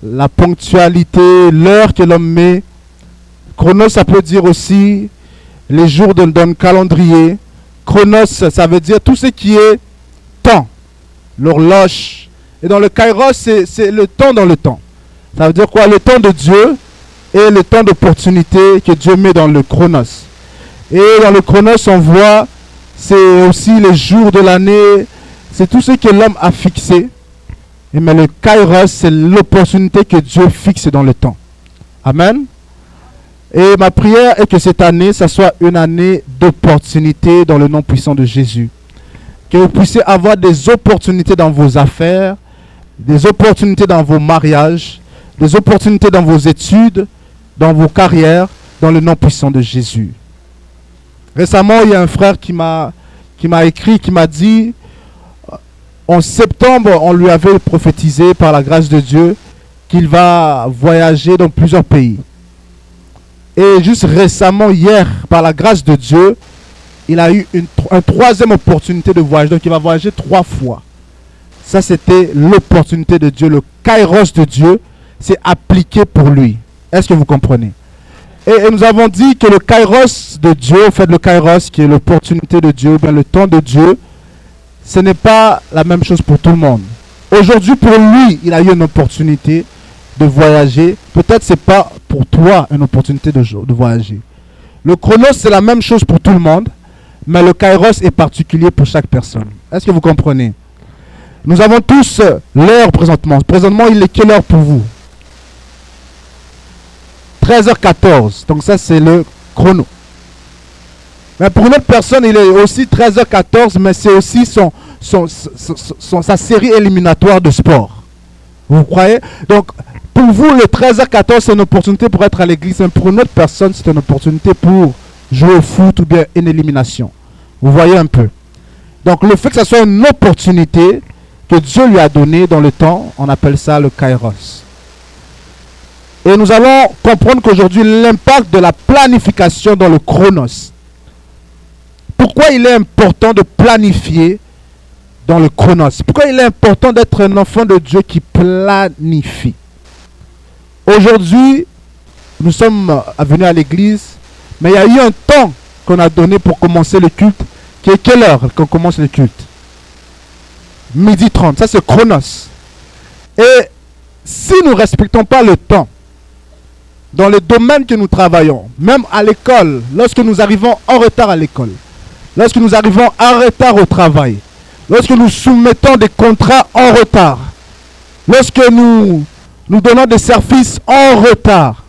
la ponctualité, l'heure que l'homme met. Chronos, ça peut dire aussi les jours dans le calendrier. Chronos, ça veut dire tout ce qui est temps, l'horloge. Et dans le kairos, c'est le temps dans le temps. Ça veut dire quoi? Le temps de Dieu et le temps d'opportunité que Dieu met dans le chronos. Et dans le chronos, on voit, c'est aussi les jours de l'année, c'est tout ce que l'homme a fixé. Mais le kairos, c'est l'opportunité que Dieu fixe dans le temps. Amen. Et ma prière est que cette année, ça soit une année d'opportunité dans le nom puissant de Jésus. Que vous puissiez avoir des opportunités dans vos affaires, des opportunités dans vos mariages, des opportunités dans vos études, dans vos carrières, dans le nom puissant de Jésus. Récemment, il y a un frère qui m'a écrit, qui m'a dit, en septembre, on lui avait prophétisé par la grâce de Dieu qu'il va voyager dans plusieurs pays. Et juste récemment, hier, par la grâce de Dieu, il a eu une troisième opportunité de voyage. Donc, il va voyager 3 fois. Ça, c'était l'opportunité de Dieu. Le kairos de Dieu s'est appliqué pour lui. Est-ce que vous comprenez? Et nous avons dit que le kairos de Dieu, en fait, le kairos qui est l'opportunité de Dieu, bien le temps de Dieu, ce n'est pas la même chose pour tout le monde. Aujourd'hui, pour lui, il a eu une opportunité de voyager. Peut-être ce n'est pas pour toi une opportunité de voyager. Le chronos, c'est la même chose pour tout le monde, mais le kairos est particulier pour chaque personne. Est-ce que vous comprenez? Nous avons tous l'heure présentement. Présentement, il est quelle heure pour vous? 13h14. Donc ça, c'est le chrono. Mais pour une autre personne, il est aussi 13h14, mais c'est aussi sa série éliminatoire de sport. Vous croyez? Donc, pour vous, le 13h14, c'est une opportunité pour être à l'église. Mais pour une autre personne, c'est une opportunité pour jouer au foot ou bien une élimination. Vous voyez un peu. Donc, le fait que ce soit une opportunité que Dieu lui a donnée dans le temps, on appelle ça le kairos. Et nous allons comprendre qu'aujourd'hui, l'impact de la planification dans le chronos. Pourquoi il est important de planifier dans le chronos? Pourquoi il est important d'être un enfant de Dieu qui planifie? Aujourd'hui, nous sommes venus à l'église, mais il y a eu un temps qu'on a donné pour commencer le culte. Qui est quelle heure qu'on commence le culte? 12h30, ça c'est chronos. Et si nous ne respectons pas le temps, dans le domaine que nous travaillons, même à l'école, lorsque nous arrivons en retard à l'école, lorsque nous arrivons en retard au travail, lorsque nous soumettons des contrats en retard, lorsque nous donnons des services en retard,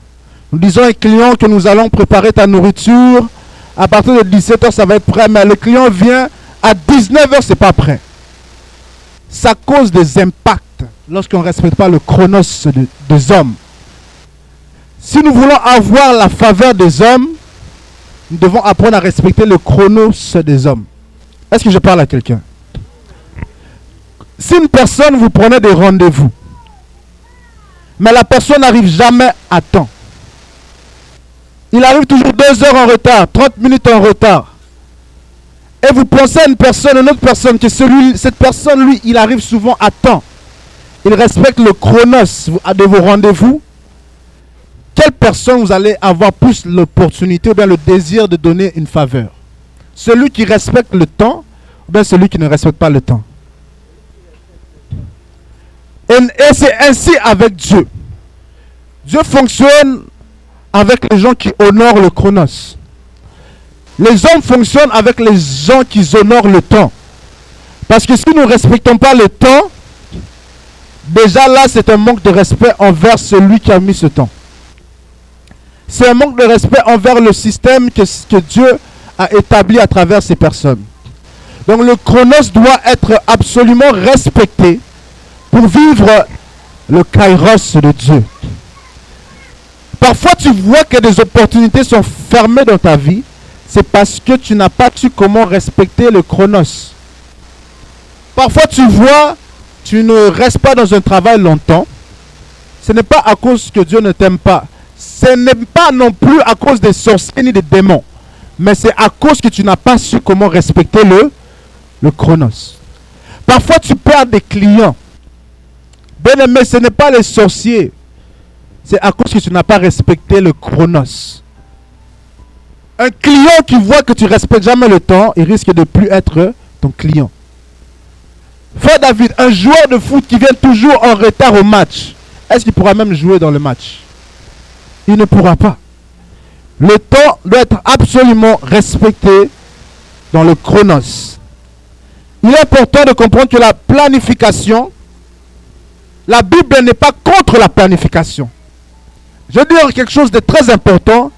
nous disons à un client que nous allons préparer ta nourriture, à partir de 17h ça va être prêt, mais le client vient à 19h, c'est pas prêt. Ça cause des impacts lorsqu'on ne respecte pas le chronos des hommes. Si nous voulons avoir la faveur des hommes, nous devons apprendre à respecter le chronos des hommes. Est-ce que je parle à quelqu'un? Si une personne, vous prenez des rendez-vous, mais la personne n'arrive jamais à temps, il arrive toujours 2 heures en retard, 30 minutes en retard, et vous pensez à une autre personne, que cette personne, lui, il arrive souvent à temps, il respecte le chronos de vos rendez-vous, quelle personne vous allez avoir plus l'opportunité ou bien le désir de donner une faveur? Celui qui respecte le temps ou bien celui qui ne respecte pas le temps? Et c'est ainsi avec Dieu. Dieu fonctionne avec les gens qui honorent le chronos. Les hommes fonctionnent avec les gens qui honorent le temps. Parce que si nous ne respectons pas le temps, déjà là c'est un manque de respect envers celui qui a mis ce temps. C'est un manque de respect envers le système que Dieu a établi à travers ces personnes. Donc le chronos doit être absolument respecté pour vivre le kairos de Dieu. Parfois tu vois que des opportunités sont fermées dans ta vie, c'est parce que tu n'as pas su comment respecter le chronos. Parfois tu vois, tu ne restes pas dans un travail longtemps, ce n'est pas à cause que Dieu ne t'aime pas. Ce n'est pas non plus à cause des sorciers ni des démons. Mais c'est à cause que tu n'as pas su comment respecter le chronos. Parfois tu perds des clients. Bien aimé, ce n'est pas les sorciers c'est à cause que tu n'as pas respecté le chronos. Un client qui voit que tu ne respectes jamais le temps, il risque de ne plus être ton client. Frère David, un joueur de foot qui vient toujours en retard au match, est-ce qu'il pourra même jouer dans le match? Il ne pourra pas. Le temps doit être absolument respecté dans le chronos. Il est important de comprendre que la planification, la Bible n'est pas contre la planification. Je veux dire quelque chose de très important.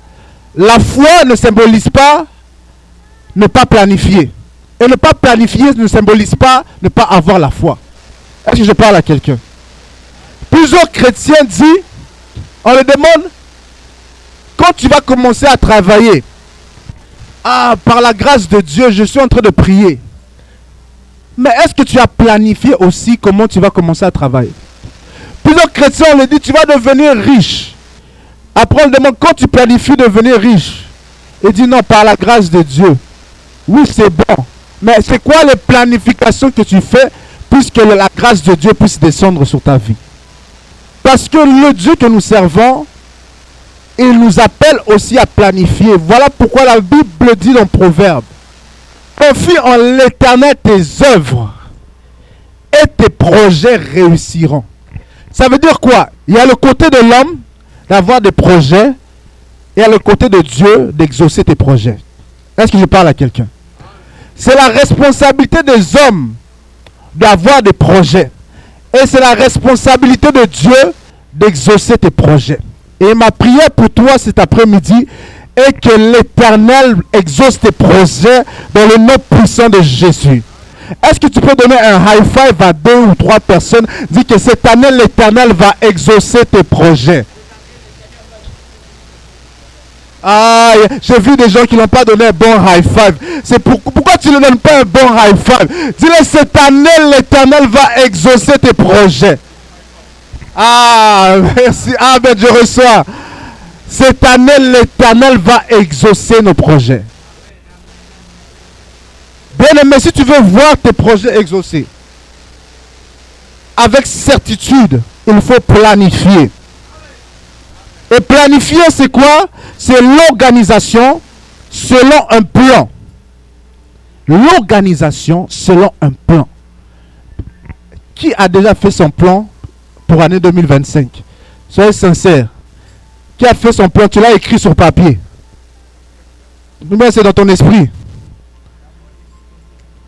La foi ne symbolise pas ne pas planifier. Et ne pas planifier ne symbolise pas ne pas avoir la foi. Est-ce que je parle à quelqu'un? Plusieurs chrétiens disent, on le demande, quand tu vas commencer à travailler, par la grâce de Dieu, je suis en train de prier. Mais est-ce que tu as planifié aussi comment tu vas commencer à travailler? Plusieurs chrétiens, on le dit, tu vas devenir riche. Après, on demande, quand tu planifies devenir riche? Il dit non, par la grâce de Dieu. Oui, c'est bon. Mais c'est quoi les planifications que tu fais puisque la grâce de Dieu puisse descendre sur ta vie? Parce que le Dieu que nous servons, il nous appelle aussi à planifier. Voilà pourquoi la Bible dit dans Proverbe, confie en l'Éternel tes œuvres et tes projets réussiront. Ça veut dire quoi? Il y a le côté de l'homme d'avoir des projets et il y a le côté de Dieu d'exaucer tes projets. Est-ce que je parle à quelqu'un? C'est la responsabilité des hommes d'avoir des projets. Et c'est la responsabilité de Dieu d'exaucer tes projets. Et ma prière pour toi cet après-midi est que l'Éternel exauce tes projets dans le nom puissant de Jésus. Est-ce que tu peux donner un high five à 2 ou 3 personnes? Dis que cette année, l'Éternel va exaucer tes projets. Ah, j'ai vu des gens qui n'ont pas donné un bon high five. C'est pourquoi tu ne donnes pas un bon high five? Dis-le, cette année, l'Éternel va exaucer tes projets. Ah, merci. Ah, ben je reçois. Cette année, l'Éternel va exaucer nos projets. Bien aimé, si tu veux voir tes projets exaucés, avec certitude, il faut planifier. Et planifier, c'est quoi? C'est l'organisation selon un plan. L'organisation selon un plan. Qui a déjà fait son plan pour l'année 2025? Soyez sincère. Qui a fait son plan? Tu l'as écrit sur papier. Mais c'est dans ton esprit.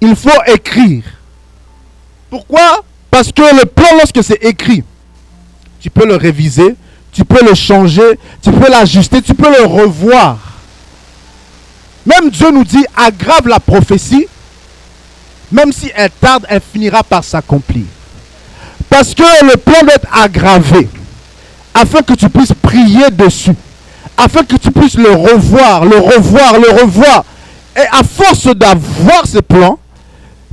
Il faut écrire. Pourquoi? Parce que le plan, lorsque c'est écrit, tu peux le réviser, tu peux le changer, tu peux l'ajuster, tu peux le revoir. Même Dieu nous dit, aggrave la prophétie, même si elle tarde, elle finira par s'accomplir. Parce que le plan doit être aggravé, afin que tu puisses prier dessus, afin que tu puisses le revoir, le revoir, le revoir. Et à force d'avoir ce plan,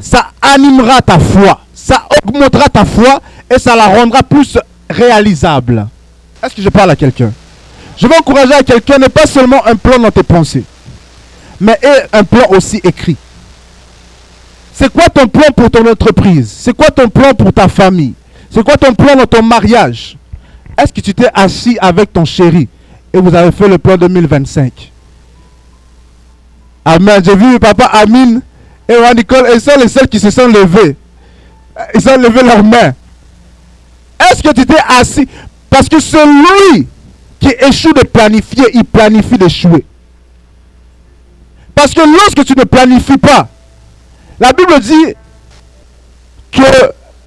ça animera ta foi, ça augmentera ta foi et ça la rendra plus réalisable. Est-ce que je parle à quelqu'un? Je veux encourager à quelqu'un, n'est pas seulement un plan dans tes pensées, mais un plan aussi écrit. C'est quoi ton plan pour ton entreprise? C'est quoi ton plan pour ta famille? C'est quoi ton plan dans ton mariage? Est-ce que tu t'es assis avec ton chéri et vous avez fait le plan 2025? Amen. J'ai vu papa Amine et Nicole, et sont les seuls qui se sont levés. Ils ont levé leurs mains. Est-ce que tu t'es assis? Parce que celui qui échoue de planifier, il planifie d'échouer. Parce que lorsque tu ne planifies pas, la Bible dit que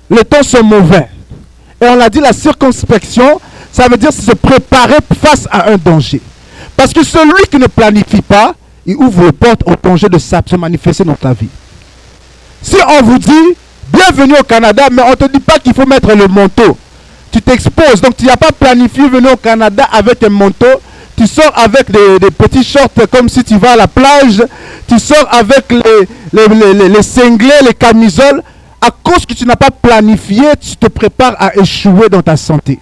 les temps sont mauvais. Et on a dit la circonspection, ça veut dire se préparer face à un danger. Parce que celui qui ne planifie pas, il ouvre les portes au danger de se manifester dans ta vie. Si on vous dit, bienvenue au Canada, mais on ne te dit pas qu'il faut mettre le manteau. Tu t'exposes, donc tu n'as pas planifié venir au Canada avec un manteau. Tu sors avec des petits shorts comme si tu vas à la plage. Tu sors avec les cinglés, les camisoles. À cause que tu n'as pas planifié, tu te prépares à échouer dans ta santé.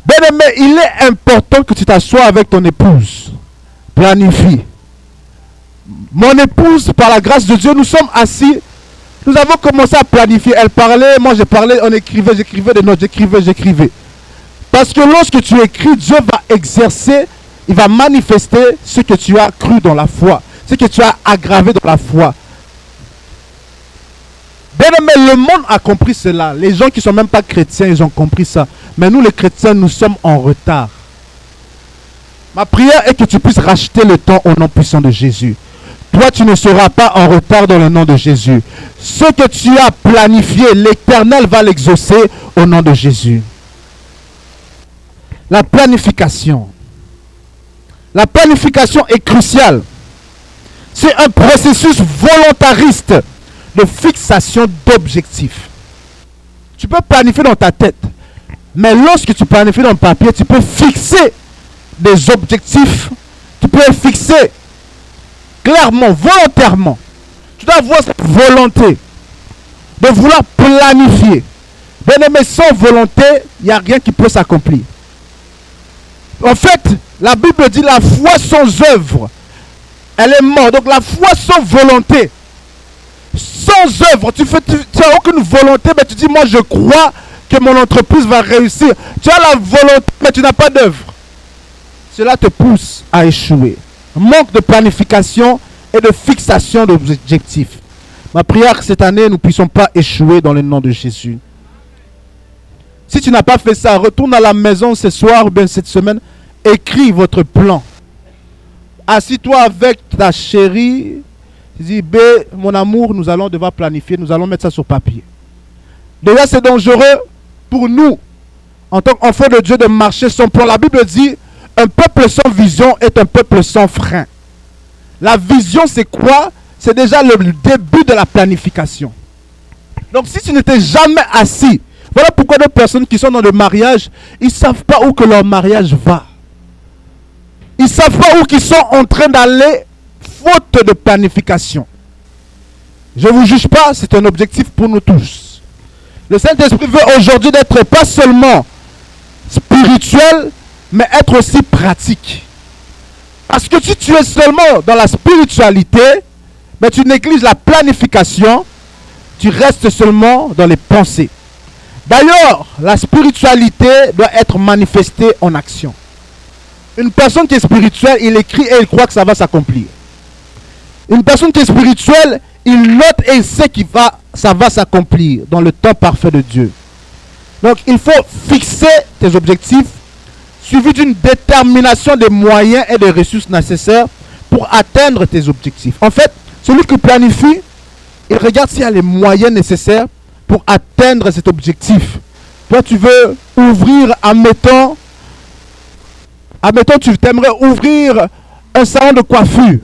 Bien aimé, il est important que tu t'assoies avec ton épouse. Planifie. Mon épouse, par la grâce de Dieu, nous sommes assis. Nous avons commencé à planifier. Elle parlait, moi je parlais, on écrivait, j'écrivais des notes, j'écrivais. Parce que lorsque tu écris, Dieu va exercer, il va manifester ce que tu as cru dans la foi, ce que tu as aggravé dans la foi. Bien aimé, le monde a compris cela. Les gens qui ne sont même pas chrétiens, ils ont compris ça. Mais nous, les chrétiens, nous sommes en retard. Ma prière est que tu puisses racheter le temps au nom puissant de Jésus. Toi, tu ne seras pas en retard dans le nom de Jésus. Ce que tu as planifié, l'Éternel va l'exaucer au nom de Jésus. La planification. La planification est cruciale. C'est un processus volontariste de fixation d'objectifs. Tu peux planifier dans ta tête, mais lorsque tu planifies dans le papier, tu peux fixer des objectifs. Tu peux les fixer clairement, volontairement. Tu dois avoir cette volonté de vouloir planifier. Bien aimé, sans volonté, il n'y a rien qui peut s'accomplir. En fait, la Bible dit la foi sans œuvre, elle est morte. Donc la foi sans volonté, sans œuvre, tu n'as aucune volonté, mais tu dis moi je crois que mon entreprise va réussir. Tu as la volonté, mais tu n'as pas d'œuvre. Cela te pousse à échouer. Manque de planification et de fixation d'objectifs. Ma prière cette année, nous ne puissions pas échouer dans le nom de Jésus. Si tu n'as pas fait ça, retourne à la maison ce soir ou bien cette semaine, écris votre plan. Assis-toi avec ta chérie, dis, B, mon amour, nous allons devoir planifier, nous allons mettre ça sur papier. Déjà, c'est dangereux pour nous, en tant qu'enfants de Dieu, de marcher sans plan. La Bible dit, un peuple sans vision est un peuple sans frein. La vision, c'est quoi? C'est déjà le début de la planification. Donc, si tu n'étais jamais assis, voilà pourquoi les personnes qui sont dans le mariage, ils ne savent pas où que leur mariage va. Ils ne savent pas où ils sont en train d'aller, faute de planification. Je ne vous juge pas, c'est un objectif pour nous tous. Le Saint-Esprit veut aujourd'hui d'être pas seulement spirituel, mais être aussi pratique. Parce que si tu es seulement dans la spiritualité, mais tu négliges la planification, tu restes seulement dans les pensées. D'ailleurs, la spiritualité doit être manifestée en action. Une personne qui est spirituelle, il écrit et il croit que ça va s'accomplir. Une personne qui est spirituelle, il note et il sait que ça va s'accomplir dans le temps parfait de Dieu. Donc, il faut fixer tes objectifs, suivi d'une détermination des moyens et des ressources nécessaires pour atteindre tes objectifs. En fait, celui qui planifie, il regarde s'il y a les moyens nécessaires pour atteindre cet objectif. Toi, tu veux ouvrir, admettons, tu aimerais ouvrir un salon de coiffure.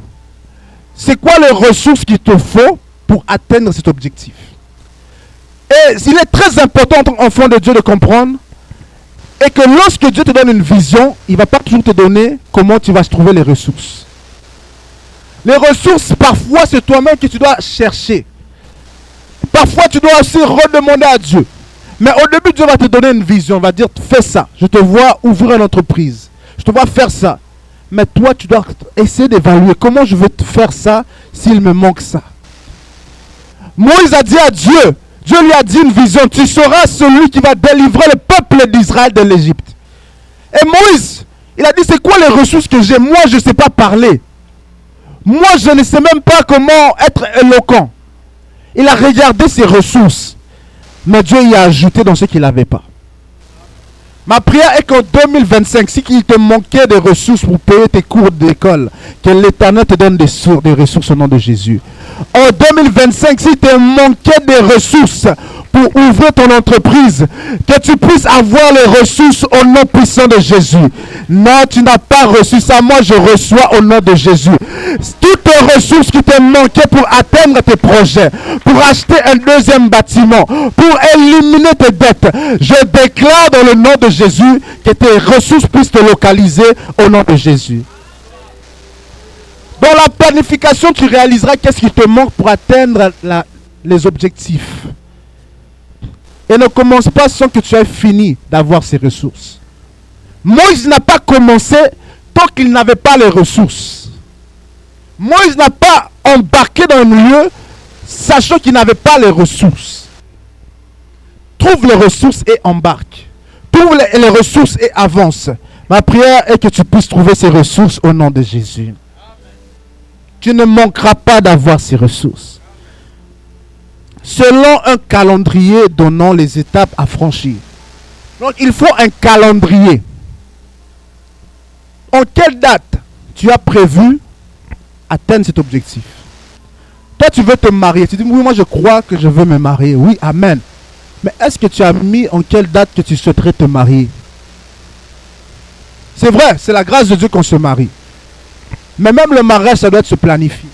C'est quoi les ressources qu'il te faut pour atteindre cet objectif? Et il est très important en tant qu'enfant de Dieu de comprendre et que lorsque Dieu te donne une vision, il ne va pas toujours te donner comment tu vas trouver les ressources. Les ressources, parfois, c'est toi-même que tu dois chercher. Parfois, tu dois aussi redemander à Dieu. Mais au début, Dieu va te donner une vision. Il va dire, fais ça. Je te vois ouvrir une entreprise. Je te vois faire ça. Mais toi, tu dois essayer d'évaluer comment je vais te faire ça s'il me manque ça. Moïse a dit à Dieu, Dieu lui a dit une vision, tu seras celui qui va délivrer le peuple d'Israël de l'Égypte. Et Moïse, il a dit, c'est quoi les ressources que j'ai? Moi, je ne sais pas parler. Moi, je ne sais même pas comment être éloquent. Il a regardé ses ressources. Mais Dieu y a ajouté dans ce qu'il n'avait pas. Ma prière est qu'en 2025, si il te manquait des ressources pour payer tes cours d'école, que l'Éternel te donne des ressources au nom de Jésus. En 2025, si te manquait des ressources pour ouvrir ton entreprise, que tu puisses avoir les ressources au nom puissant de Jésus. Non, tu n'as pas reçu ça. Moi, je reçois au nom de Jésus. Toutes les ressources qui te manquaient pour atteindre tes projets, pour acheter un deuxième bâtiment, pour éliminer tes dettes, je déclare dans le nom de Jésus que tes ressources puissent te localiser au nom de Jésus. Dans la planification, tu réaliseras qu'est-ce qui te manque pour atteindre les objectifs. Et ne commence pas sans que tu aies fini d'avoir ces ressources. Moïse n'a pas commencé tant qu'il n'avait pas les ressources. Moïse n'a pas embarqué dans un lieu sachant qu'il n'avait pas les ressources. Trouve les ressources et embarque. trouve les ressources et avance. Ma prière est que tu puisses trouver ces ressources au nom de Jésus. Tu ne manqueras pas d'avoir ces ressources. Selon un calendrier donnant les étapes à franchir. Donc il faut un calendrier. En quelle date tu as prévu atteindre cet objectif? Toi tu veux te marier. Tu dis oui, moi je crois que je veux me marier. Oui, amen. Mais est-ce que tu as mis en quelle date que tu souhaiterais te marier? C'est vrai, c'est la grâce de Dieu qu'on se marie. Mais même le mariage, ça doit être se planifier.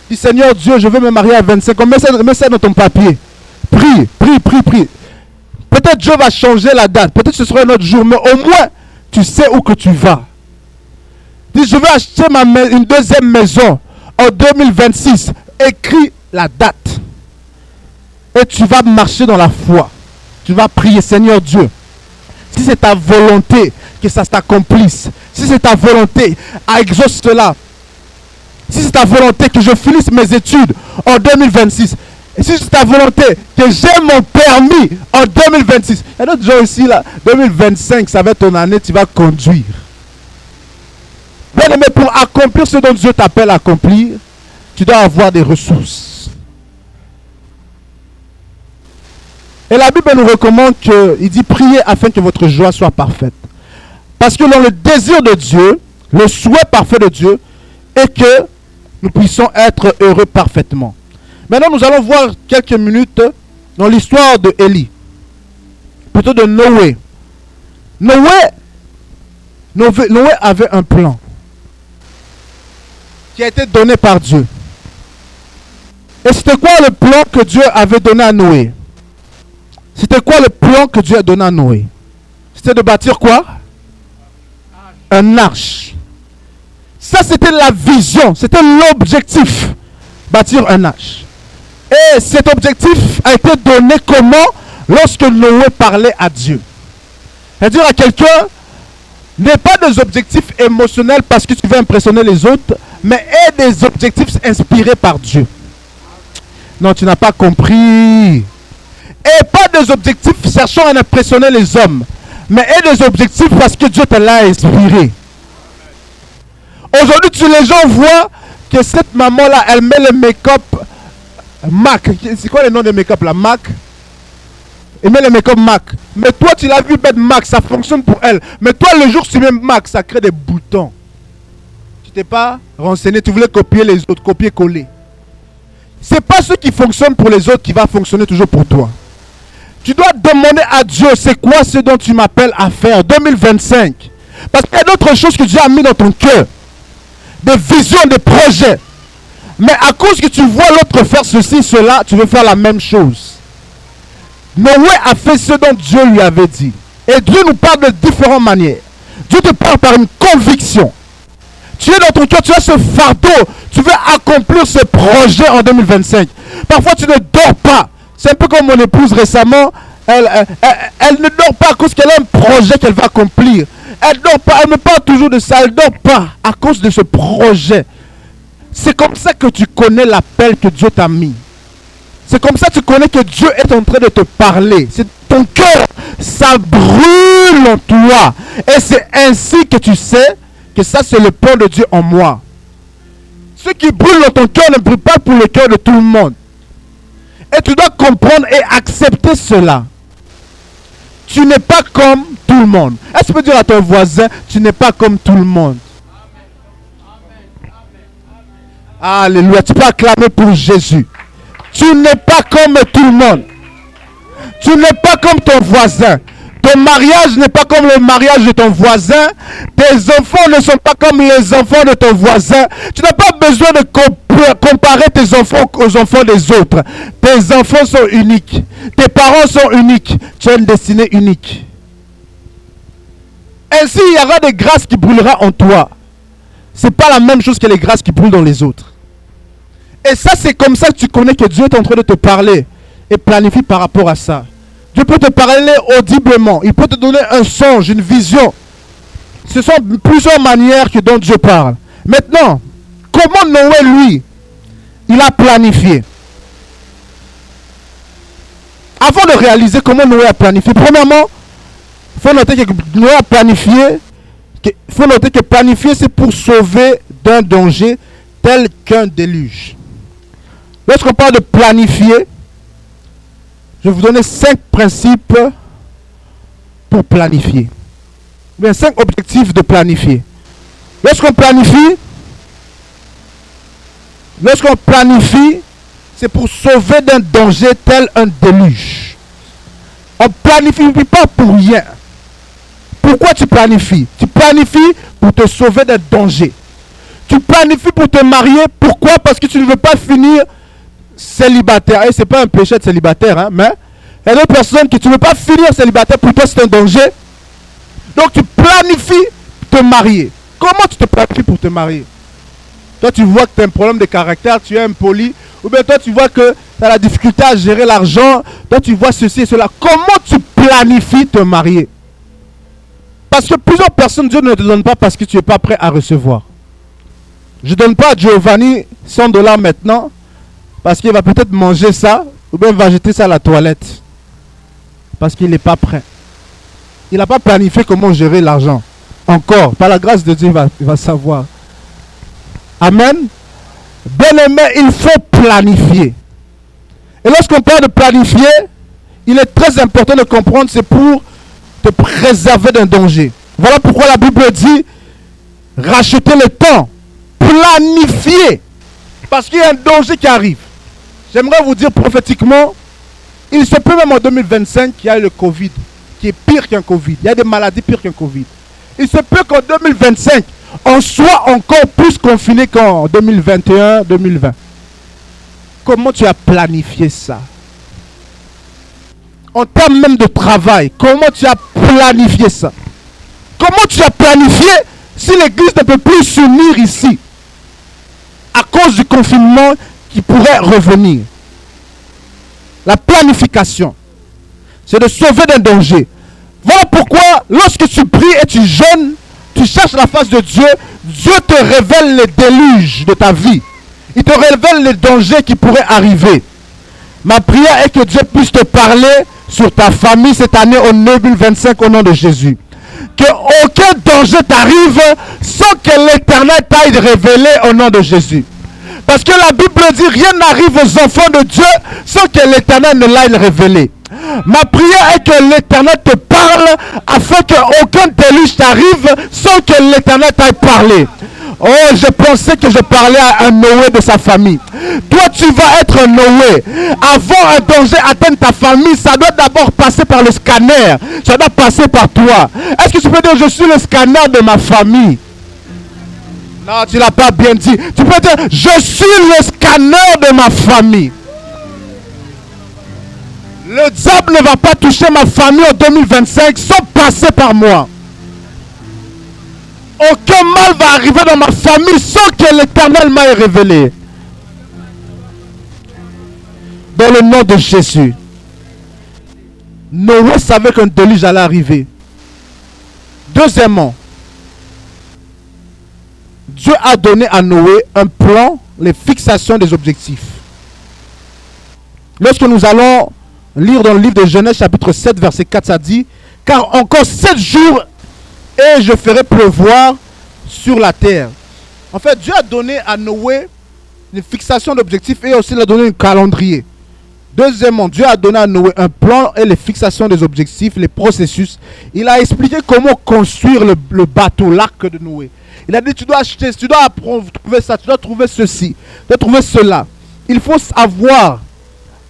Dis Seigneur Dieu, je veux me marier à 25 ans. Mets ça dans ton papier. Prie. Peut-être Dieu va changer la date. Peut-être ce sera un autre jour. Mais au moins, tu sais où que tu vas. Dis, je vais acheter une deuxième maison en 2026. Écris la date. Et tu vas marcher dans la foi. Tu vas prier, Seigneur Dieu. Si c'est ta volonté que ça s'accomplisse. Si c'est ta volonté, exauce cela. Si c'est ta volonté que je finisse mes études en 2026. Et si c'est ta volonté que j'ai mon permis en 2026. Il y a d'autres gens ici là. 2025, ça va être ton année, tu vas conduire. Bien aimé, pour accomplir ce dont Dieu t'appelle à accomplir, tu dois avoir des ressources. Et la Bible nous recommande il dit priez afin que votre joie soit parfaite. Parce que dans le désir de Dieu, le souhait parfait de Dieu est que nous puissions être heureux parfaitement. Maintenant, nous allons voir quelques minutes dans l'histoire de Élie. Plutôt de Noé. Noé avait un plan qui a été donné par Dieu. Et c'était quoi le plan que Dieu avait donné à Noé? C'était quoi le plan que Dieu a donné à Noé? C'était de bâtir quoi? Un arche. Ça, c'était la vision, c'était l'objectif. Bâtir un arche. Et cet objectif a été donné comment? Lorsque Noé parlait à Dieu. C'est-à-dire à quelqu'un, n'aie pas des objectifs émotionnels parce que tu veux impressionner les autres, mais aie des objectifs inspirés par Dieu. Non, tu n'as pas compris. Et pas des objectifs cherchant à impressionner les hommes, mais aie des objectifs parce que Dieu te l'a inspiré. Aujourd'hui, les gens voient que cette maman-là, elle met le make-up MAC. C'est quoi le nom de make-up là? MAC. Elle met le make-up MAC. Mais toi, tu l'as vu mettre MAC, ça fonctionne pour elle. Mais toi, le jour où tu mets MAC, ça crée des boutons. Tu t'es pas renseigné, tu voulais copier les autres, copier-coller. C'est pas ce qui fonctionne pour les autres qui va fonctionner toujours pour toi. Tu dois demander à Dieu, c'est quoi ce dont tu m'appelles à faire 2025. Parce qu'il y a d'autres choses que Dieu a mis dans ton cœur. Des visions, des projets. Mais à cause que tu vois l'autre faire ceci, cela, tu veux faire la même chose. Noé a fait ce dont Dieu lui avait dit. Et Dieu nous parle de différentes manières. Dieu te parle par une conviction. Tu es dans ton cœur, tu as ce fardeau. Tu veux accomplir ce projet en 2025. Parfois, tu ne dors pas. C'est un peu comme mon épouse récemment. Elle ne dort pas à cause qu'elle a un projet qu'elle va accomplir. Elle ne dort pas. Elle me parle toujours de ça. Elle ne dort pas à cause de ce projet. C'est comme ça que tu connais l'appel que Dieu t'a mis. C'est comme ça que tu connais que Dieu est en train de te parler. C'est ton cœur. Ça brûle en toi. Et c'est ainsi que tu sais que ça, c'est le plan de Dieu en moi. Ce qui brûle dans ton cœur ne brûle pas pour le cœur de tout le monde. Et tu dois comprendre et accepter cela. Tu n'es pas comme tout le monde. Est-ce que tu peux dire à ton voisin, tu n'es pas comme tout le monde? Alléluia. Tu peux acclamer pour Jésus. Tu n'es pas comme tout le monde. Tu n'es pas comme ton voisin. Ton mariage n'est pas comme le mariage de ton voisin. Tes enfants ne sont pas comme les enfants de ton voisin. Tu n'as pas besoin de comparer tes enfants aux enfants des autres. Tes enfants sont uniques. Tes parents sont uniques. Tu as une destinée unique. Ainsi, il y aura des grâces qui brûleront en toi. Ce n'est pas la même chose que les grâces qui brûlent dans les autres. Et ça, c'est comme ça que tu connais que Dieu est en train de te parler. Et planifie par rapport à ça. Dieu peut te parler audiblement. Il peut te donner un songe, une vision. Ce sont plusieurs manières que dont Dieu parle. Maintenant, comment Noé, lui, il a planifié? Avant de réaliser comment Noé a planifié, premièrement, Il faut noter que Noé a planifié. Il faut noter que planifier, c'est pour sauver d'un danger tel qu'un déluge. Lorsqu'on parle de planifier, je vais vous donner 5 principes pour planifier. Bien, 5 objectifs de planifier. Lorsqu'on planifie, c'est pour sauver d'un danger tel un déluge. On ne planifie pas pour rien. Pourquoi tu planifies? Tu planifies pour te sauver d'un danger. Tu planifies pour te marier. Pourquoi? Parce que tu ne veux pas finir célibataire. Et ce n'est pas un péché de célibataire, hein, mais il y a des personnes que tu ne veux pas finir célibataire, pour toi c'est un danger. Donc tu planifies te marier. Comment tu te planifies pour te marier? Toi tu vois que tu as un problème de caractère, tu es impoli. Ou bien toi tu vois que tu as la difficulté à gérer l'argent. Toi tu vois ceci et cela. Comment tu planifies te marier? Parce que plusieurs personnes, Dieu ne te donne pas parce que tu n'es pas prêt à recevoir. Je ne donne pas à Giovanni $100 maintenant parce qu'il va peut-être manger ça ou bien il va jeter ça à la toilette. Parce qu'il n'est pas prêt. Il n'a pas planifié comment gérer l'argent. Encore, par la grâce de Dieu, il va savoir. Amen. Bien-aimé, il faut planifier. Et lorsqu'on parle de planifier, il est très important de comprendre, c'est pour te préserver d'un danger. Voilà pourquoi la Bible dit racheter le temps, planifier, parce qu'il y a un danger qui arrive. J'aimerais vous dire prophétiquement, il se peut même en 2025 qu'il y ait le Covid, qui est pire qu'un Covid. Il y a des maladies pires qu'un Covid. Il se peut qu'en 2025, on soit encore plus confiné qu'en 2021, 2020. Comment tu as planifié ça? En termes même de travail, comment tu as planifié ça? Comment tu as planifié si l'église ne peut plus s'unir ici à cause du confinement qui pourrait revenir? La planification, c'est de sauver d'un danger. Voilà pourquoi lorsque tu pries et tu jeûnes, tu cherches la face de Dieu, Dieu te révèle les déluges de ta vie. Il te révèle les dangers qui pourraient arriver. Ma prière est que Dieu puisse te parler sur ta famille cette année en 2025 au nom de Jésus. Que aucun danger t'arrive sans que l'Éternel t'aille révéler au nom de Jésus. Parce que la Bible dit rien n'arrive aux enfants de Dieu sans que l'Éternel ne l'aille révéler. Ma prière est que l'Éternel te parle afin qu'aucun déluge t'arrive sans que l'Éternel t'aille parler. Oh, je pensais que je parlais à un Noé de sa famille. Toi, tu vas être un Noé. Avant un danger atteindre ta famille, ça doit d'abord passer par le scanner. Ça doit passer par toi. Est-ce que tu peux dire, je suis le scanner de ma famille? Non, tu ne l'as pas bien dit. Tu peux dire, je suis le scanner de ma famille. Le diable ne va pas toucher ma famille en 2025 sans passer par moi. Aucun mal va arriver dans ma famille sans que l'Éternel m'ait révélé. Dans le nom de Jésus. Noé savait qu'un déluge allait arriver. Deuxièmement, Dieu a donné à Noé un plan, les fixations des objectifs. Lorsque nous allons lire dans le livre de Genèse chapitre 7 verset 4, ça dit, car encore 7 jours et je ferai pleuvoir sur la terre. En fait, Dieu a donné à Noé une fixation d'objectifs et aussi il a donné un calendrier. Deuxièmement, Dieu a donné à Noé un plan et les fixations des objectifs, les processus. Il a expliqué comment construire le bateau, l'arc de Noé. Il a dit, tu dois acheter, tu dois trouver ça, tu dois trouver ceci, tu dois trouver cela. Il faut avoir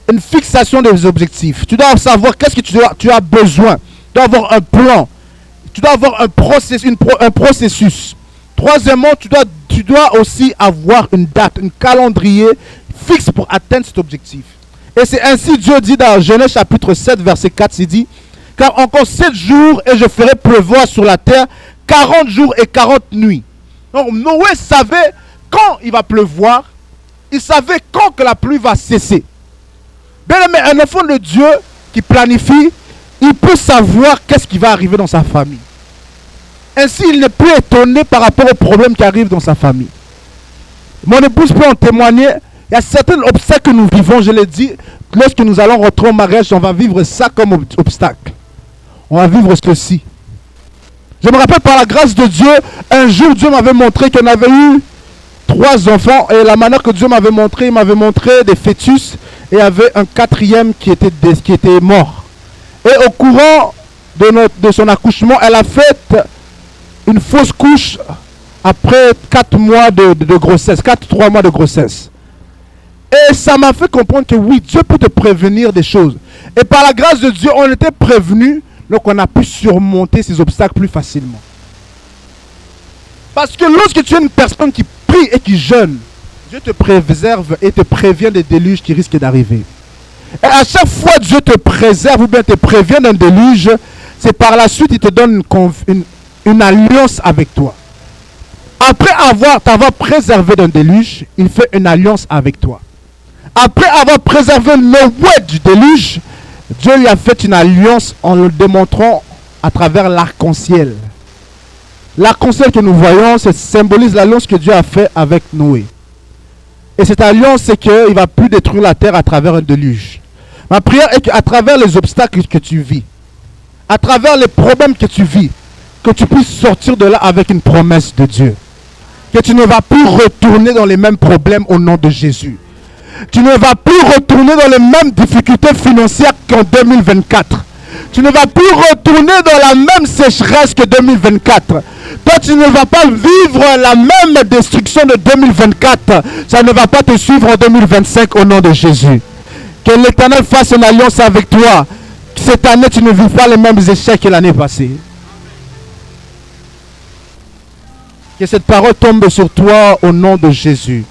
une fixation des objectifs. Tu dois savoir qu'est-ce que tu as besoin. Tu dois avoir un plan. Tu dois avoir un processus. Troisièmement, tu dois aussi avoir une date, un calendrier fixe pour atteindre cet objectif. Et c'est ainsi Dieu dit dans Genèse chapitre 7 verset 4, il dit, car encore 7 jours et je ferai pleuvoir sur la terre 40 jours et 40 nuits. Donc Noé savait quand il va pleuvoir, il savait quand que la pluie va cesser. Bien aimé, un enfant de Dieu qui planifie, il peut savoir qu'est-ce qui va arriver dans sa famille. Ainsi, il n'est plus étonné par rapport aux problèmes qui arrivent dans sa famille. Mon épouse peut en témoigner. Il y a certains obstacles que nous vivons, je l'ai dit, lorsque nous allons rentrer au mariage, on va vivre ça comme obstacle. on va vivre ceci. Je me rappelle par la grâce de Dieu, un jour Dieu m'avait montré qu'on avait eu 3 enfants et la manière que Dieu m'avait montré, il m'avait montré des fœtus et il y avait un 4e qui était mort. Et au courant de son accouchement, elle a fait une fausse couche après 4 mois de grossesse, 3 mois de grossesse. Et ça m'a fait comprendre que oui, Dieu peut te prévenir des choses. Et par la grâce de Dieu, on était prévenus, donc on a pu surmonter ces obstacles plus facilement. Parce que lorsque tu es une personne qui prie et qui jeûne, Dieu te préserve et te prévient des déluges qui risquent d'arriver. Et à chaque fois Dieu te préserve ou bien te prévient d'un déluge, c'est par la suite il te donne une alliance avec toi. Après t'avoir préservé d'un déluge, il fait une alliance avec toi. Après avoir préservé Noé du déluge, Dieu lui a fait une alliance en le démontrant à travers l'arc-en-ciel. L'arc-en-ciel que nous voyons, ça symbolise l'alliance que Dieu a fait avec Noé. Et cette alliance, c'est qu'il ne va plus détruire la terre à travers un déluge. Ma prière est qu'à travers les obstacles que tu vis, à travers les problèmes que tu vis, que tu puisses sortir de là avec une promesse de Dieu. Que tu ne vas plus retourner dans les mêmes problèmes au nom de Jésus. Tu ne vas plus retourner dans les mêmes difficultés financières qu'en 2024. Tu ne vas plus retourner dans la même sécheresse que 2024. Toi, tu ne vas pas vivre la même destruction de 2024. Ça ne va pas te suivre en 2025 au nom de Jésus. Que l'Éternel fasse une alliance avec toi. Cette année, tu ne vis pas les mêmes échecs que l'année passée. Que cette parole tombe sur toi au nom de Jésus.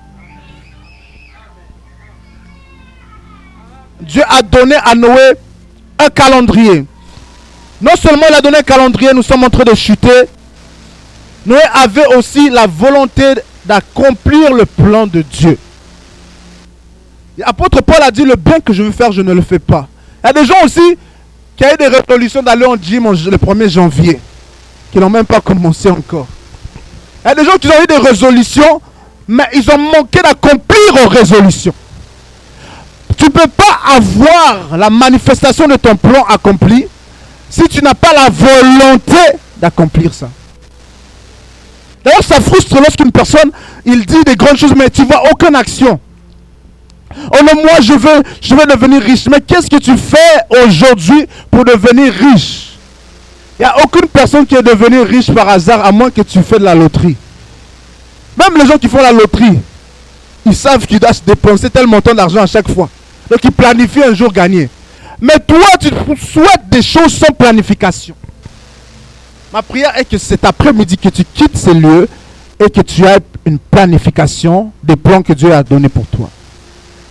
Dieu a donné à Noé un calendrier. Non seulement il a donné un calendrier, nous sommes en train de chuter. Noé avait aussi la volonté d'accomplir le plan de Dieu. L'apôtre Paul a dit, le bien que je veux faire, je ne le fais pas. Il y a des gens aussi qui ont eu des résolutions d'aller en gym le 1er janvier, qui n'ont même pas commencé encore. Il y a des gens qui ont eu des résolutions, mais ils ont manqué d'accomplir aux résolutions. Tu ne peux pas avoir la manifestation de ton plan accompli si tu n'as pas la volonté d'accomplir ça. D'ailleurs, ça frustre lorsqu'une personne, il dit des grandes choses, mais tu ne vois aucune action. Oh non, moi je veux devenir riche. Mais qu'est-ce que tu fais aujourd'hui pour devenir riche? Il n'y a aucune personne qui est devenue riche par hasard, à moins que tu fais de la loterie. Même les gens qui font la loterie, ils savent qu'ils doivent dépenser tel montant d'argent à chaque fois. Donc ils planifient un jour gagner. Mais toi, tu souhaites des choses sans planification. Ma prière est que cet après-midi, que tu quittes ces lieux et que tu aies une planification des plans que Dieu a donnés pour toi.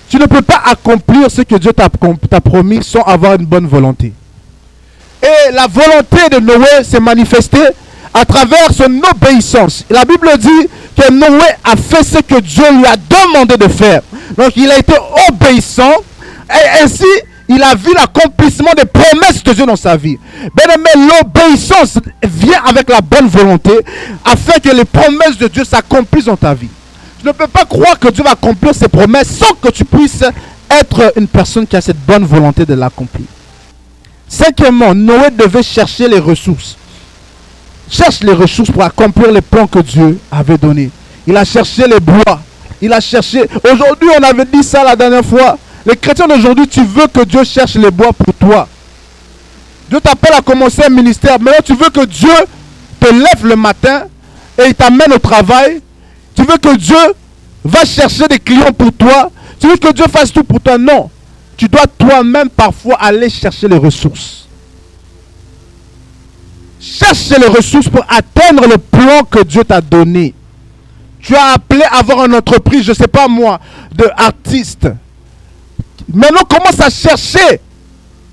Tu ne peux pas accomplir ce que Dieu t'a promis sans avoir une bonne volonté. Et la volonté de Noé s'est manifestée à travers son obéissance. La Bible dit que Noé a fait ce que Dieu lui a demandé de faire. Donc il a été obéissant et ainsi il a vu l'accomplissement des promesses de Dieu dans sa vie. Bien aimé, l'obéissance vient avec la bonne volonté afin que les promesses de Dieu s'accomplissent dans ta vie. Tu ne peux pas croire que Dieu va accomplir ses promesses sans que tu puisses être une personne qui a cette bonne volonté de l'accomplir. Cinquièmement, Noé devait chercher les ressources. Cherche les ressources pour accomplir les plans que Dieu avait donnés. Il a cherché les bois. Il a cherché. Aujourd'hui, on avait dit ça la dernière fois. Les chrétiens d'aujourd'hui, tu veux que Dieu cherche les bois pour toi. Dieu t'appelle à commencer un ministère. Maintenant, tu veux que Dieu te lève le matin et il t'amène au travail. Tu veux que Dieu va chercher des clients pour toi. Tu veux que Dieu fasse tout pour toi. Non. Tu dois toi-même parfois aller chercher les ressources. Cherche les ressources pour atteindre le plan que Dieu t'a donné. Tu as appelé à avoir une entreprise, je ne sais pas moi, d'artiste. Maintenant, commence à chercher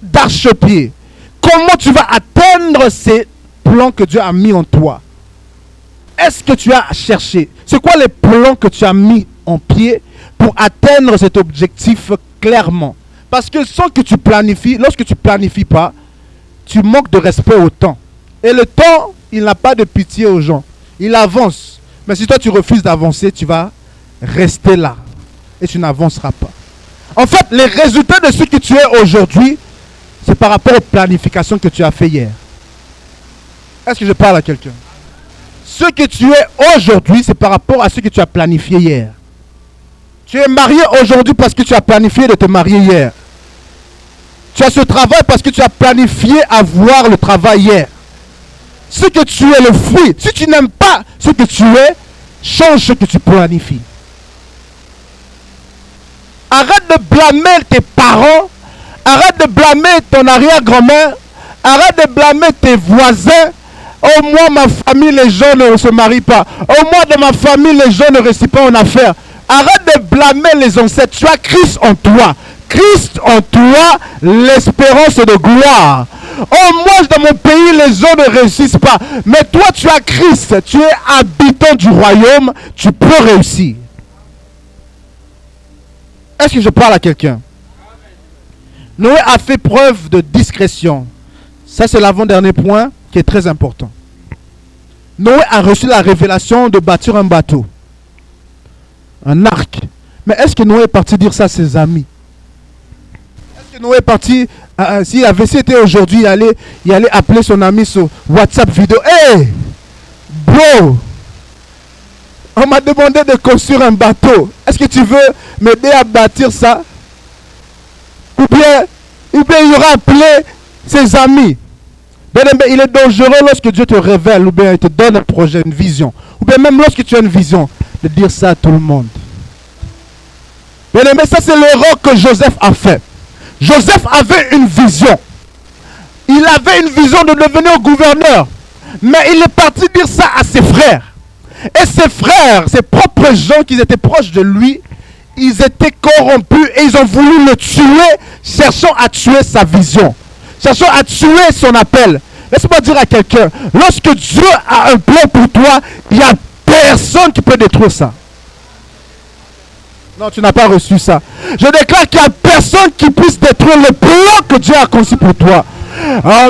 d'archepied. Comment tu vas atteindre ces plans que Dieu a mis en toi? Est-ce que tu as cherché? C'est quoi les plans que tu as mis en pied pour atteindre cet objectif clairement? Parce que sans que tu planifies, lorsque tu ne planifies pas, tu manques de respect au temps. Et le temps, il n'a pas de pitié aux gens. Il avance. Mais si toi tu refuses d'avancer, tu vas rester là. Et tu n'avanceras pas. En fait, les résultats de ce que tu es aujourd'hui c'est par rapport aux planifications que tu as fait hier. Est-ce que je parle à quelqu'un? Ce que tu es aujourd'hui, c'est par rapport à ce que tu as planifié hier. Tu es marié aujourd'hui parce que tu as planifié de te marier hier. Tu as ce travail parce que tu as planifié avoir le travail hier. Ce que tu es, le fruit. Si tu n'aimes pas ce que tu es, change ce que tu planifies. Arrête de blâmer tes parents. Arrête de blâmer ton arrière-grand-mère. Arrête de blâmer tes voisins. Oh, moi, ma famille, les gens ne se marient pas. Oh, moi, de ma famille, les gens ne réussissent pas en affaires. Arrête de blâmer les ancêtres. Tu as Christ en toi. Christ en toi, l'espérance de gloire. Oh, moi, dans mon pays, les gens ne réussissent pas. Mais toi, tu as Christ. Tu es habitant du royaume. Tu peux réussir. Est-ce que je parle à quelqu'un? Noé a fait preuve de discrétion. Ça, c'est l'avant-dernier point qui est très important. Noé a reçu la révélation de bâtir un bateau. Un arc. Mais est-ce que Noé est parti dire ça à ses amis? Est-ce que Noé est parti, s'il avait été aujourd'hui, il allait appeler son ami sur WhatsApp vidéo. Hey, bro, on m'a demandé de construire un bateau. Est-ce que tu veux m'aider à bâtir ça? Ou bien il aura appelé ses amis. Il est dangereux lorsque Dieu te révèle, ou bien il te donne un projet, une vision. Ou bien même lorsque tu as une vision, de dire ça à tout le monde. Bien aimé, ça c'est l'erreur que Joseph a fait. Joseph avait une vision. Il avait une vision de devenir gouverneur. Mais il est parti dire ça à ses frères. Et ses frères, ses propres gens qui étaient proches de lui, ils étaient corrompus et ils ont voulu le tuer, cherchant à tuer sa vision. Cherchant à tuer son appel. Laisse-moi dire à quelqu'un, lorsque Dieu a un plan pour toi, il n'y a personne qui peut détruire ça. Non, tu n'as pas reçu ça. Je déclare qu'il n'y a personne qui puisse détruire le plan que Dieu a conçu pour toi.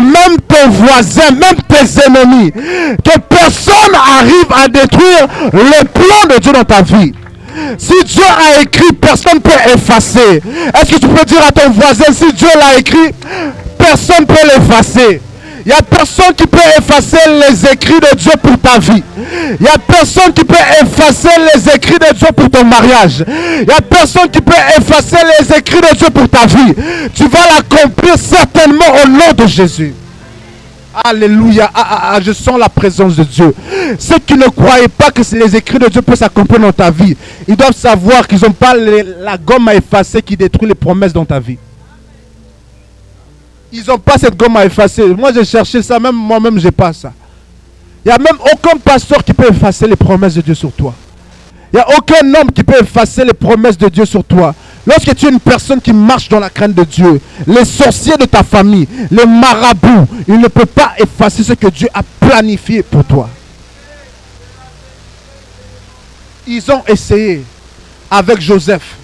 Même tes voisins, même tes ennemis. Que personne arrive à détruire le plan de Dieu dans ta vie. Si Dieu a écrit, personne ne peut effacer. Est-ce que tu peux dire à ton voisin, si Dieu l'a écrit, personne ne peut l'effacer. Il n'y a personne qui peut effacer les écrits de Dieu pour ta vie. Il n'y a personne qui peut effacer les écrits de Dieu pour ton mariage. Il n'y a personne qui peut effacer les écrits de Dieu pour ta vie. Tu vas l'accomplir certainement au nom de Jésus. Alléluia. Je sens la présence de Dieu. Ceux qui ne croyaient pas que les écrits de Dieu peuvent s'accomplir dans ta vie, ils doivent savoir qu'ils n'ont pas la gomme à effacer qui détruit les promesses dans ta vie. Ils n'ont pas cette gomme à effacer. Moi, j'ai cherché ça, même moi-même, je n'ai pas ça. Il n'y a même aucun pasteur qui peut effacer les promesses de Dieu sur toi. Il n'y a aucun homme qui peut effacer les promesses de Dieu sur toi. Lorsque tu es une personne qui marche dans la crainte de Dieu, les sorciers de ta famille, les marabouts, ils ne peuvent pas effacer ce que Dieu a planifié pour toi. Ils ont essayé avec Joseph.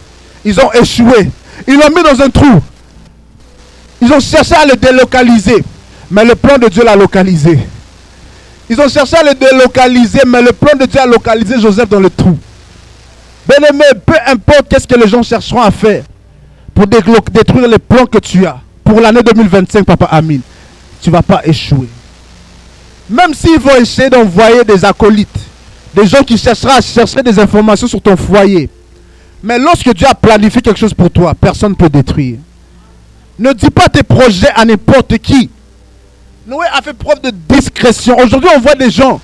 Ils ont échoué. Ils l'ont mis dans un trou. Ils ont cherché à le délocaliser, mais le plan de Dieu l'a localisé. Ils ont cherché à le délocaliser, mais le plan de Dieu a localisé Joseph dans le trou. Bien-aimé, peu importe qu'est-ce que les gens chercheront à faire pour détruire les plans que tu as pour l'année 2025, Papa Amin, tu ne vas pas échouer. Même s'ils vont essayer d'envoyer des acolytes, des gens qui chercheront à chercher des informations sur ton foyer. Mais lorsque Dieu a planifié quelque chose pour toi, personne ne peut détruire. Ne dis pas tes projets à n'importe qui. Noé a fait preuve de discrétion. Aujourd'hui, on voit des gens.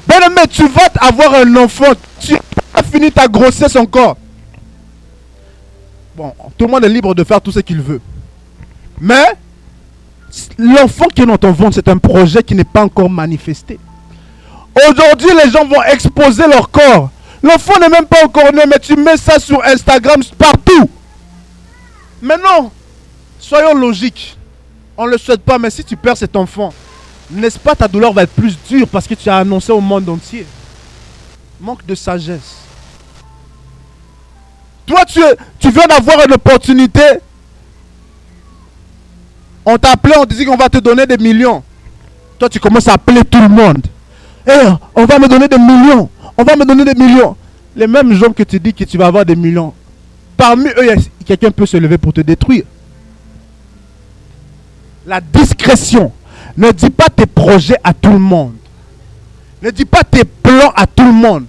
Ben, mais tu vas avoir un enfant. Tu as fini ta grossesse encore. Bon, tout le monde est libre de faire tout ce qu'il veut. Mais, l'enfant qui est dans ton ventre, c'est un projet qui n'est pas encore manifesté. Aujourd'hui, les gens vont exposer leur corps. L'enfant n'est même pas encore né, mais tu mets ça sur Instagram partout. Mais non. Soyons logiques. On ne le souhaite pas, mais si tu perds cet enfant, n'est-ce pas ta douleur va être plus dure parce que tu as annoncé au monde entier. Manque de sagesse. Toi, tu viens d'avoir une opportunité. On t'a appelé, on te dit qu'on va te donner des millions. Toi, tu commences à appeler tout le monde. Hey, on va me donner des millions. On va me donner des millions. Les mêmes gens que tu dis que tu vas avoir des millions. Parmi eux, quelqu'un peut se lever pour te détruire. La discrétion. Ne dis pas tes projets à tout le monde. Ne dis pas tes plans à tout le monde.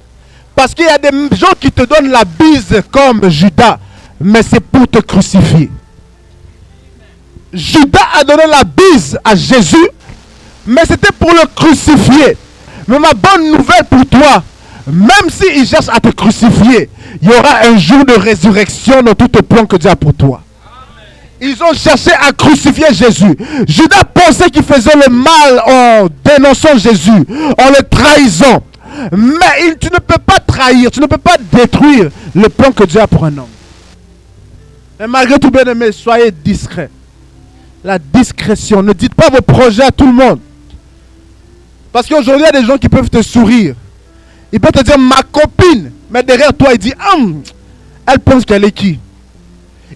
Parce qu'il y a des gens qui te donnent la bise comme Judas. Mais c'est pour te crucifier. Judas a donné la bise à Jésus. Mais c'était pour le crucifier. Mais ma bonne nouvelle pour toi, même s'il cherche à te crucifier, il y aura un jour de résurrection dans tout le plan que Dieu a pour toi. Ils ont cherché à crucifier Jésus. Judas pensait qu'il faisait le mal en dénonçant Jésus, en le trahissant. Mais tu ne peux pas trahir, tu ne peux pas détruire le plan que Dieu a pour un homme. Mais malgré tout, bien aimé, soyez discrets. La discrétion, ne dites pas vos projets à tout le monde. Parce qu'aujourd'hui, il y a des gens qui peuvent te sourire. Ils peuvent te dire ma copine, mais derrière toi, il dit elle pense qu'elle est qui?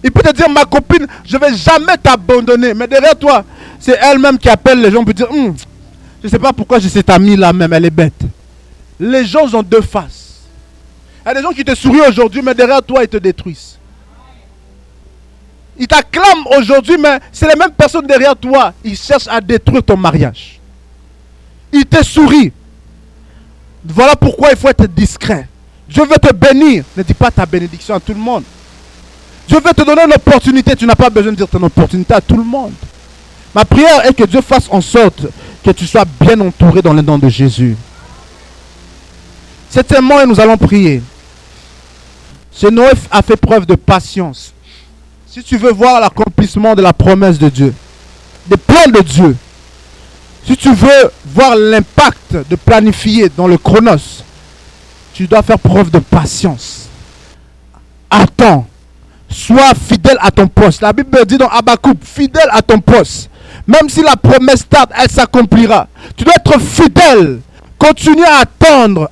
Il peut te dire ma copine, je ne vais jamais t'abandonner. Mais derrière toi, c'est elle-même qui appelle les gens pour dire je ne sais pas pourquoi j'ai cette amie-là même, elle est bête. Les gens ont deux faces. Il y a des gens qui te sourient aujourd'hui, mais derrière toi, ils te détruisent. Ils t'acclament aujourd'hui, mais c'est les mêmes personnes derrière toi. Ils cherchent à détruire ton mariage. Ils te sourient. Voilà pourquoi il faut être discret. Je veux te bénir. Ne dis pas ta bénédiction à tout le monde. Je veux te donner une opportunité. Tu n'as pas besoin de dire ton opportunité à tout le monde. Ma prière est que Dieu fasse en sorte que tu sois bien entouré dans le nom de Jésus. Septièmement, nous allons prier. Ce Noé a fait preuve de patience. Si tu veux voir l'accomplissement de la promesse de Dieu, des plans de Dieu, si tu veux voir l'impact de planifier dans le chronos, tu dois faire preuve de patience. Attends. Sois fidèle à ton poste. La Bible dit dans Habakkuk, fidèle à ton poste. Même si la promesse tarde, elle s'accomplira. Tu dois être fidèle. Continue à attendre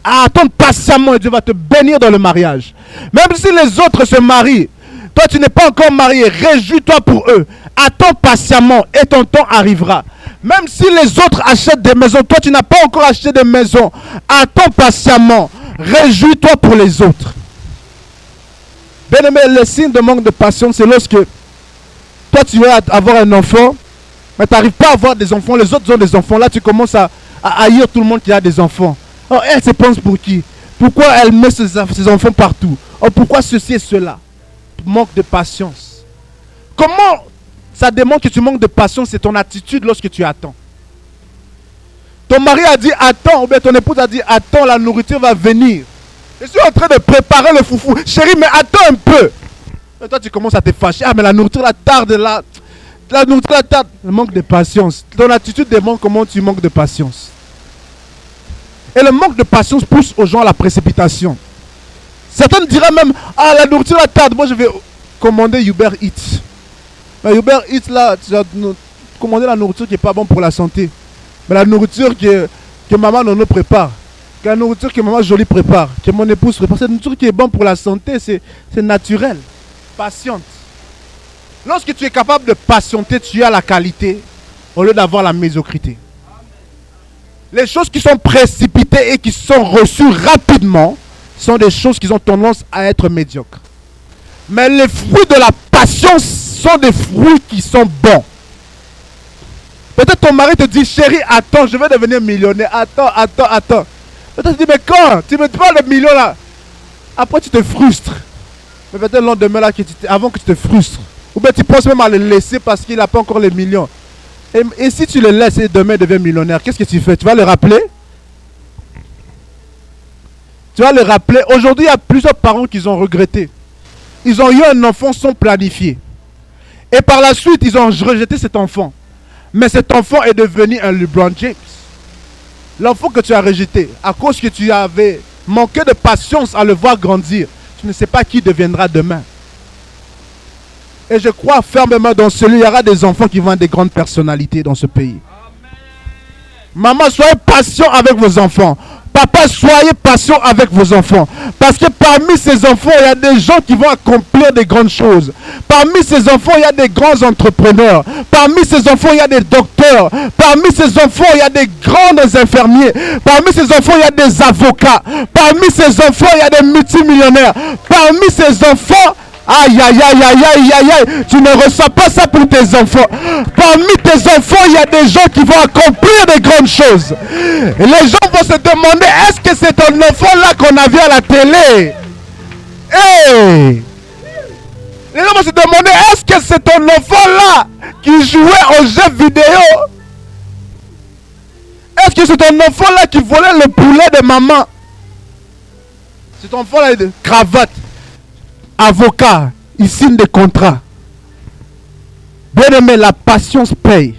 patiemment et Dieu va te bénir dans le mariage. Même si les autres se marient, toi tu n'es pas encore marié, réjouis-toi pour eux. Attends patiemment et ton temps arrivera. Même si les autres achètent des maisons, toi tu n'as pas encore acheté de maison. Attends patiemment. Réjouis-toi pour les autres. Bien aimé, le signe de manque de patience, c'est lorsque toi tu veux avoir un enfant, mais tu n'arrives pas à avoir des enfants, les autres ont des enfants. Là tu commences à haïr tout le monde qui a des enfants. Oh, elle se pense pour qui? Pourquoi elle met ses enfants partout? Oh, pourquoi ceci et cela? Manque de patience. Comment ça démontre que tu manques de patience? C'est ton attitude lorsque tu attends. Ton mari a dit attends, ou bien ton épouse a dit attends, la nourriture va venir. Je suis en train de préparer le foufou. Chérie, mais attends un peu. Et toi, tu commences à te fâcher. Ah, mais la nourriture la tarde là. La nourriture la tarde. Le manque de patience. Ton attitude démontre comment tu manques de patience. Et le manque de patience pousse aux gens à la précipitation. Certains diraient même, ah, la nourriture la tarde. Moi, je vais commander Uber Eats. Mais Uber Eats là, tu vas commander la nourriture qui n'est pas bonne pour la santé. Mais la nourriture que maman Nono prépare. La nourriture que maman Jolie prépare, que mon épouse prépare, c'est une nourriture qui est bonne pour la santé, c'est naturel. Patiente. Lorsque tu es capable de patienter, tu as la qualité au lieu d'avoir la médiocrité. Les choses qui sont précipitées et qui sont reçues rapidement sont des choses qui ont tendance à être médiocres. Mais les fruits de la patience sont des fruits qui sont bons. Peut-être ton mari te dit, chérie, attends, je vais devenir millionnaire. Attends. Peut-être tu dis, mais quand? Tu me parles de millions là. Après tu te frustres. Mais peut-être le lendemain là, avant que tu te frustres. Ou bien tu penses même à le laisser parce qu'il n'a pas encore les millions. Et si tu le laisses et demain il devient millionnaire, qu'est-ce que tu fais? Tu vas le rappeler? Tu vas le rappeler. Aujourd'hui, il y a plusieurs parents qui ont regretté. Ils ont eu un enfant sans planifier. Et par la suite, ils ont rejeté cet enfant. Mais cet enfant est devenu un LeBron James. L'enfant que tu as rejeté, à cause que tu avais manqué de patience à le voir grandir, tu ne sais pas qui deviendra demain. Et je crois fermement dans celui, il y aura des enfants qui vont être des grandes personnalités dans ce pays. Maman, soyez patient avec vos enfants. Papa, soyez patient avec vos enfants. Parce que parmi ces enfants, il y a des gens qui vont accomplir des grandes choses. Parmi ces enfants, il y a des grands entrepreneurs. Parmi ces enfants, il y a des docteurs. Parmi ces enfants, il y a des grands infirmiers. Parmi ces enfants, il y a des avocats. Parmi ces enfants, il y a des multimillionnaires. Parmi ces enfants, Aïe, aïe, aïe, aïe, aïe, aïe, aïe. Tu ne reçois pas ça pour tes enfants. Parmi tes enfants, il y a des gens qui vont accomplir des grandes choses. Et les gens vont se demander, est-ce que c'est ton enfant-là qu'on a vu à la télé? Hey! Les gens vont se demander, est-ce que c'est ton enfant-là qui jouait aux jeux vidéo? Est-ce que c'est ton enfant-là qui volait le poulet de maman? C'est ton enfant-là de cravate, avocat, il signe des contrats. Bien aimé, la patience paye.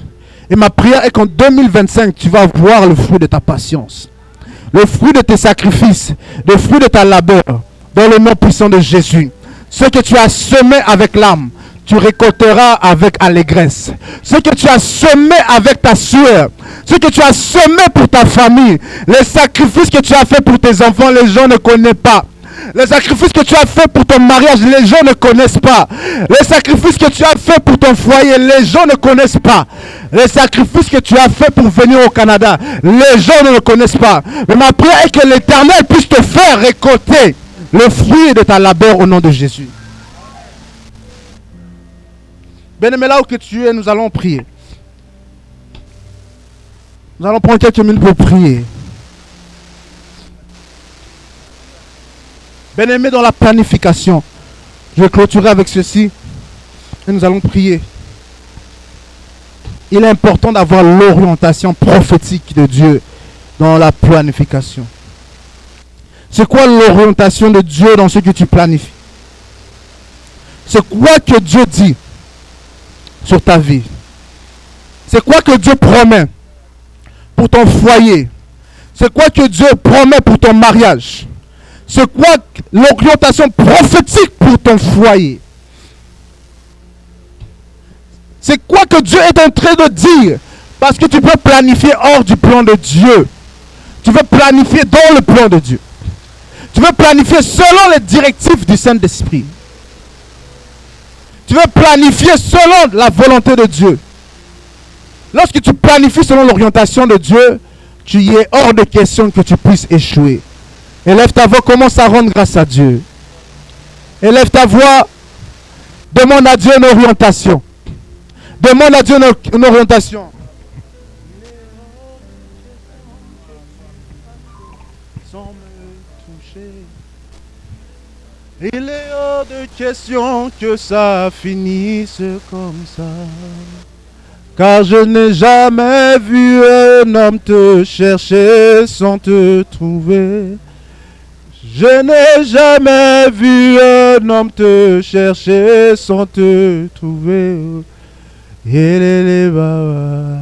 Et ma prière est qu'en 2025, tu vas voir le fruit de ta patience. Le fruit de tes sacrifices, le fruit de ta labeur, dans le nom puissant de Jésus. Ce que tu as semé avec l'âme, tu récolteras avec allégresse. Ce que tu as semé avec ta sueur, ce que tu as semé pour ta famille, les sacrifices que tu as fait pour tes enfants, les gens ne connaissent pas. Les sacrifices que tu as fait pour ton mariage, les gens ne connaissent pas. Les sacrifices que tu as fait pour ton foyer, les gens ne connaissent pas. Les sacrifices que tu as fait pour venir au Canada, les gens ne le connaissent pas. Mais ma prière est que l'Éternel puisse te faire récolter le fruit de ta labeur au nom de Jésus. Bien-aimé, là où que tu es, nous allons prier. Nous allons prendre quelques minutes pour prier. Bien-aimé, dans la planification, je vais clôturer avec ceci et nous allons prier. Il est important d'avoir l'orientation prophétique de Dieu dans la planification. C'est quoi l'orientation de Dieu dans ce que tu planifies? C'est quoi que Dieu dit sur ta vie? C'est quoi que Dieu promet pour ton foyer? C'est quoi que Dieu promet pour ton mariage? C'est quoi l'orientation prophétique pour ton foyer? C'est quoi que Dieu est en train de dire? Parce que tu peux planifier hors du plan de Dieu. Tu veux planifier dans le plan de Dieu. Tu veux planifier selon les directives du Saint-Esprit. Tu veux planifier selon la volonté de Dieu. Lorsque tu planifies selon l'orientation de Dieu, tu y es hors de question que tu puisses échouer. Élève ta voix, commence à rendre grâce à Dieu. Élève ta voix, demande à Dieu une orientation. Demande à Dieu une orientation. Sans me toucher. Il est hors de question que ça finisse comme ça. Car je n'ai jamais vu un homme te chercher sans te trouver. Je n'ai jamais vu un homme te chercher sans te trouver. Et baba,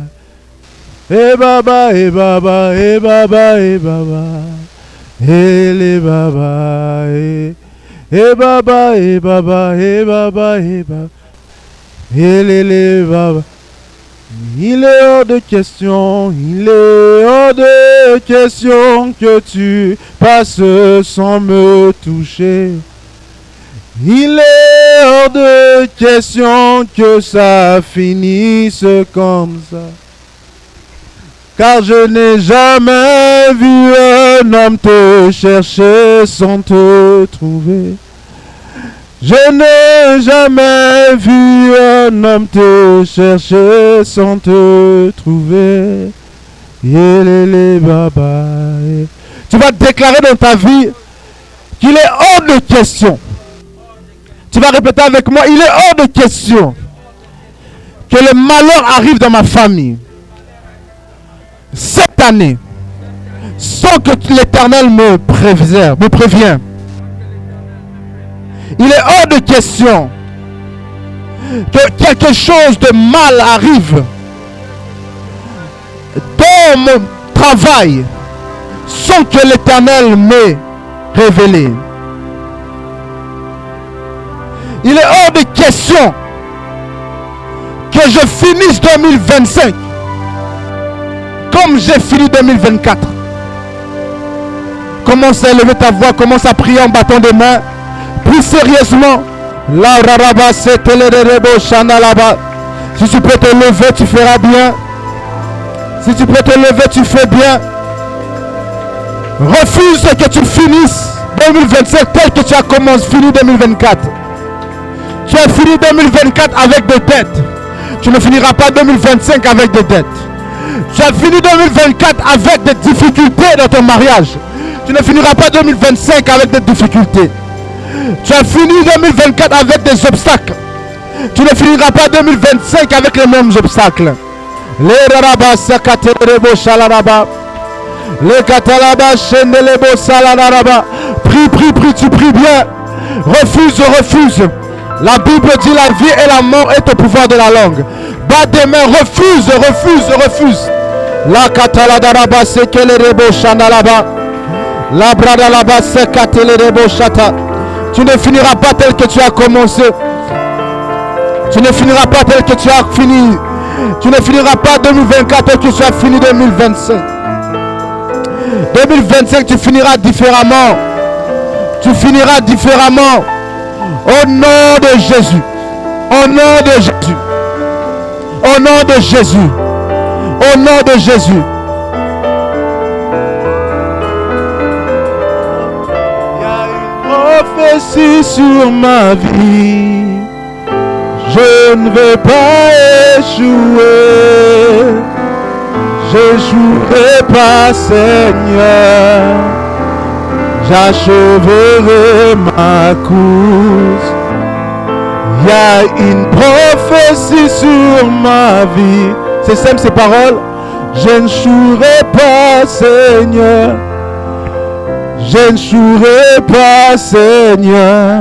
et baba, et baba, et baba, et baba, et les baba, et baba, et baba, et baba, et baba, et les baba. Il est hors de question, il est hors de question que tu passes sans me toucher. Il est hors de question que ça finisse comme ça. Car je n'ai jamais vu un homme te chercher sans te trouver. Je n'ai jamais vu un homme te chercher sans te trouver. Tu vas déclarer dans ta vie qu'il est hors de question. Tu vas répéter avec moi, il est hors de question que le malheur arrive dans ma famille cette année sans que l'Éternel me prévienne. Il est hors de question que quelque chose de mal arrive dans mon travail sans que l'Éternel m'ait révélé. Il est hors de question que je finisse 2025 comme j'ai fini 2024. Commence à élever ta voix, commence à prier en battant des mains. Plus sérieusement, si tu peux te lever, tu feras bien. Si tu peux te lever, tu fais bien. Refuse que tu finisses 2025 tel que tu as commencé, fini 2024. Tu as fini 2024 avec des dettes. Tu ne finiras pas 2025 avec des dettes. Tu as fini 2024 avec des difficultés dans ton mariage. Tu ne finiras pas 2025 avec des difficultés. Tu as fini 2024 avec des obstacles. Tu ne finiras pas 2025 avec les mêmes obstacles. Les rarabas sakaterebo shalaraba. Les katalaba shendelebo salaraba. Prie, tu pries bien. Refuse. La Bible dit la vie et la mort est au pouvoir de la langue. Bas des mains, refuse. La kataladaraba sekelerebo shandalaba. La bradalaba sekatelerebo shata. Tu ne finiras pas tel que tu as commencé. Tu ne finiras pas tel que tu as fini. Tu ne finiras pas 2024 tel que tu as fini 2025. 2025, tu finiras différemment. Tu finiras différemment. Au nom de Jésus. Au nom de Jésus. Au nom de Jésus. Au nom de Jésus. Il y a une prophétie sur ma vie. Je ne vais pas échouer. J'échouerai pas, Seigneur. J'achèverai ma course. Il y a une prophétie sur ma vie. C'est simple ces paroles. Je n'échouerai pas, Seigneur. Je n'échouerai pas, Seigneur.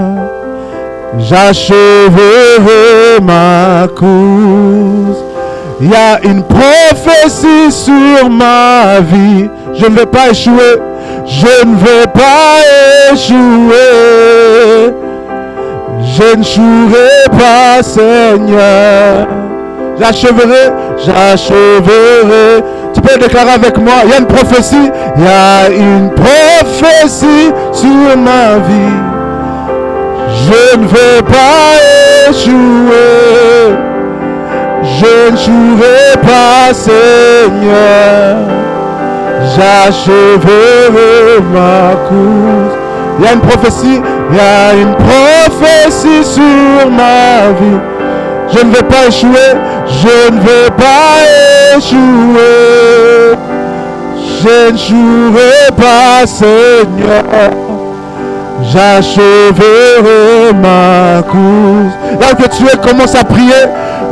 J'achèverai ma course. Il y a une prophétie sur ma vie. Je ne vais pas échouer. Je ne vais pas échouer. Je n'échouerai pas, Seigneur. J'achèverai. Tu peux déclarer avec moi. Il y a une prophétie. Il y a une prophétie sur ma vie. Je ne vais pas échouer. Je n'échouerai pas, Seigneur. J'achèverai ma course. Il y a une prophétie. Il y a une prophétie sur ma vie. Je ne vais pas échouer. Je ne vais pas échouer. Je n'échouerai pas, Seigneur. J'achèverai ma course. Là que tu es, commence à prier.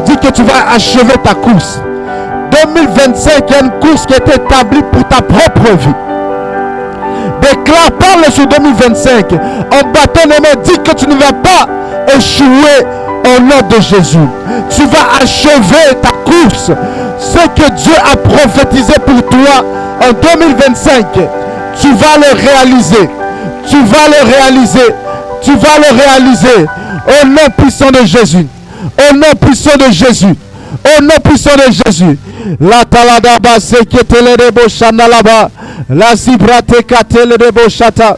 Dis que tu vas achever ta course. 2025, il y a une course qui est établie pour ta propre vie. Déclare, parle sur 2025. En battant les mains, dis que tu ne vas pas échouer au nom de Jésus. Tu vas achever ta course. Ce que Dieu a prophétisé pour toi en 2025, tu vas le réaliser. Tu vas le réaliser. Tu vas le réaliser. Au nom puissant de Jésus. Au nom puissant de Jésus. Au nom puissant de Jésus. La taladaba seketelebo shandalaba. La zibrate katelebo shata.